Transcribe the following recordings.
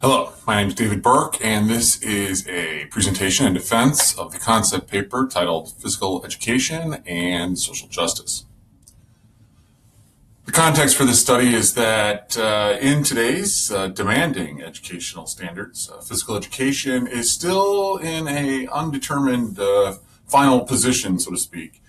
Hello, my name is David Burke, and this is a presentation in defense of the concept paper titled Physical Education and Social Justice. The context for this study is that in today's demanding educational standards, physical education is still in an undetermined final position, so to speak,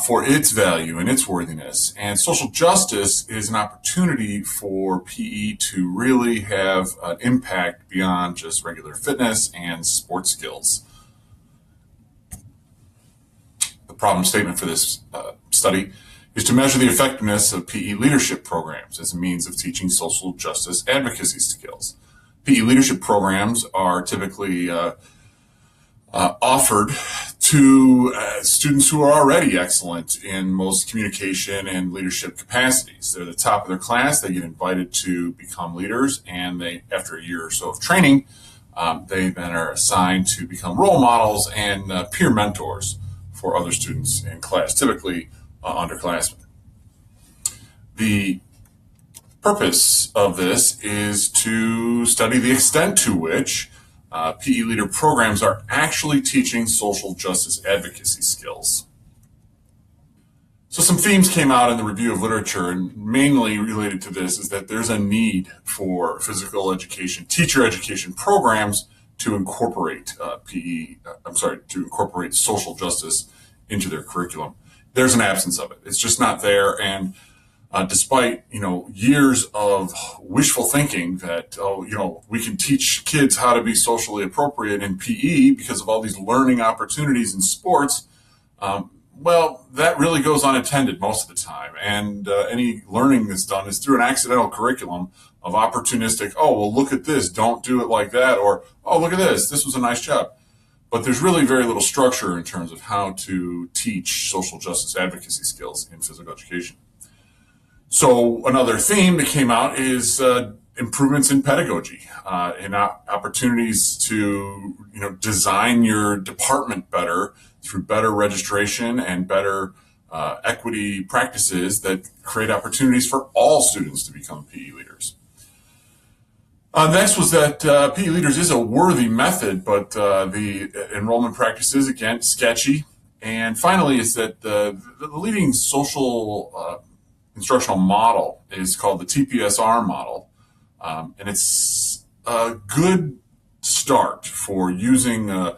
for its value and its worthiness. And social justice is an opportunity for PE to really have an impact beyond just regular fitness and sports skills. The problem statement for this study is to measure the effectiveness of PE leadership programs as a means of teaching social justice advocacy skills. PE leadership programs are typically offered to students who are already excellent in most communication and leadership capacities. They're the top of their class. They get invited to become leaders, and after a year or so of training, they then are assigned to become role models and peer mentors for other students in class, typically underclassmen. The purpose of this is to study the extent to which PE leader programs are actually teaching social justice advocacy skills. So some themes came out in the review of literature, and mainly related to this is that there's a need for physical education, teacher education programs to incorporate to incorporate social justice into their curriculum. There's an absence of it. It's just not there, and despite years of wishful thinking that we can teach kids how to be socially appropriate in PE because of all these learning opportunities in sports, well, that really goes unattended most of the time. And any learning that's done is through an accidental curriculum of opportunistic, oh, well, look at this, don't do it like that, or, oh, look at this was a nice job. But there's really very little structure in terms of how to teach social justice advocacy skills in physical education. So another theme that came out is improvements in pedagogy and opportunities to design your department better through better registration and better equity practices that create opportunities for all students to become PE leaders. Next was that PE leaders is a worthy method, but the enrollment practices, again, sketchy. And finally is that the leading social instructional model is called the TPSR model, and it's a good start for using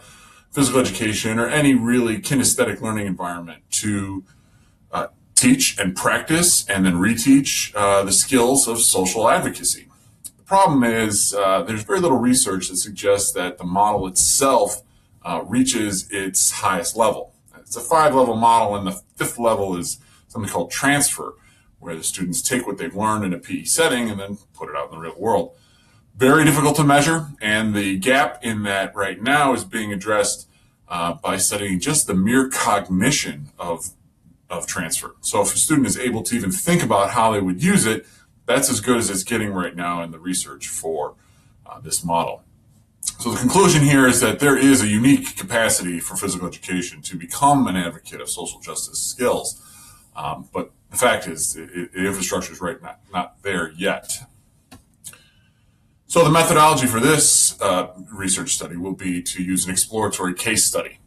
physical education or any really kinesthetic learning environment to teach and practice and then reteach the skills of social advocacy. The problem is there's very little research that suggests that the model itself reaches its highest level. It's a 5-level model, and the 5th level is something called transfer, where the students take what they've learned in a PE setting and then put it out in the real world. Very difficult to measure, and the gap in that right now is being addressed by studying just the mere cognition of transfer. So if a student is able to even think about how they would use it, that's as good as it's getting right now in the research for this model. So the conclusion here is that there is a unique capacity for physical education to become an advocate of social justice skills, but the fact is, the infrastructure is not there yet. So the methodology for this research study will be to use an exploratory case study.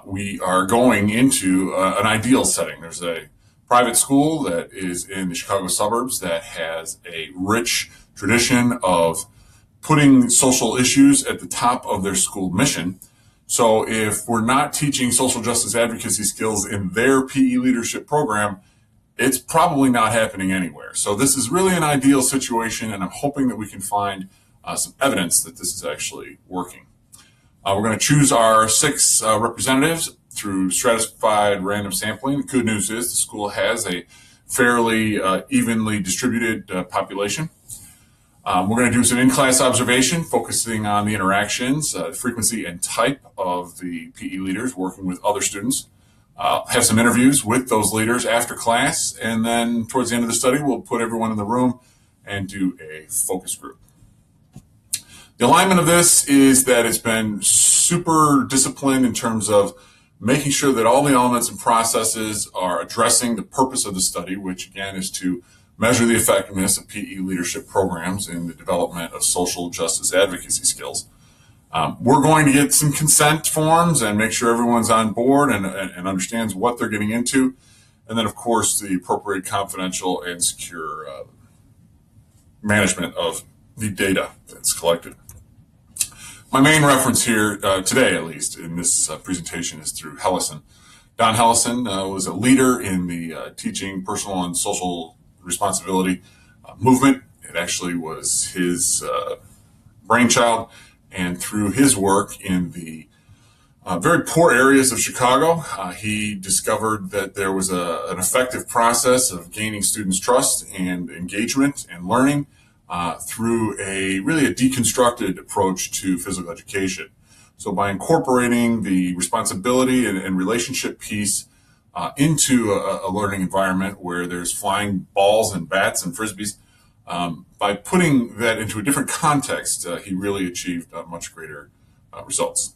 We are going into an ideal setting. There's a private school that is in the Chicago suburbs that has a rich tradition of putting social issues at the top of their school mission. So if we're not teaching social justice advocacy skills in their PE leadership program, it's probably not happening anywhere. So this is really an ideal situation, and I'm hoping that we can find some evidence that this is actually working. We're going to choose our 6 representatives through stratified random sampling. The good news is the school has a fairly evenly distributed population. We're going to do some in-class observation, focusing on the interactions, frequency, and type of the PE leaders working with other students. Have some interviews with those leaders after class, and then towards the end of the study, we'll put everyone in the room and do a focus group. The alignment of this is that it's been super disciplined in terms of making sure that all the elements and processes are addressing the purpose of the study, which again is to measure the effectiveness of PE leadership programs in the development of social justice advocacy skills. We're going to get some consent forms and make sure everyone's on board and understands what they're getting into. And then, of course, the appropriate confidential and secure management of the data that's collected. My main reference here today, at least in this presentation, is through Hellison. Don Hellison was a leader in the teaching personal and social responsibility movement. It actually was his brainchild, and through his work in the very poor areas of Chicago, he discovered that there was an effective process of gaining students' trust and engagement and learning through really a deconstructed approach to physical education. So by incorporating the responsibility and relationship piece into a learning environment where there's flying balls and bats and frisbees, by putting that into a different context, he really achieved much greater results.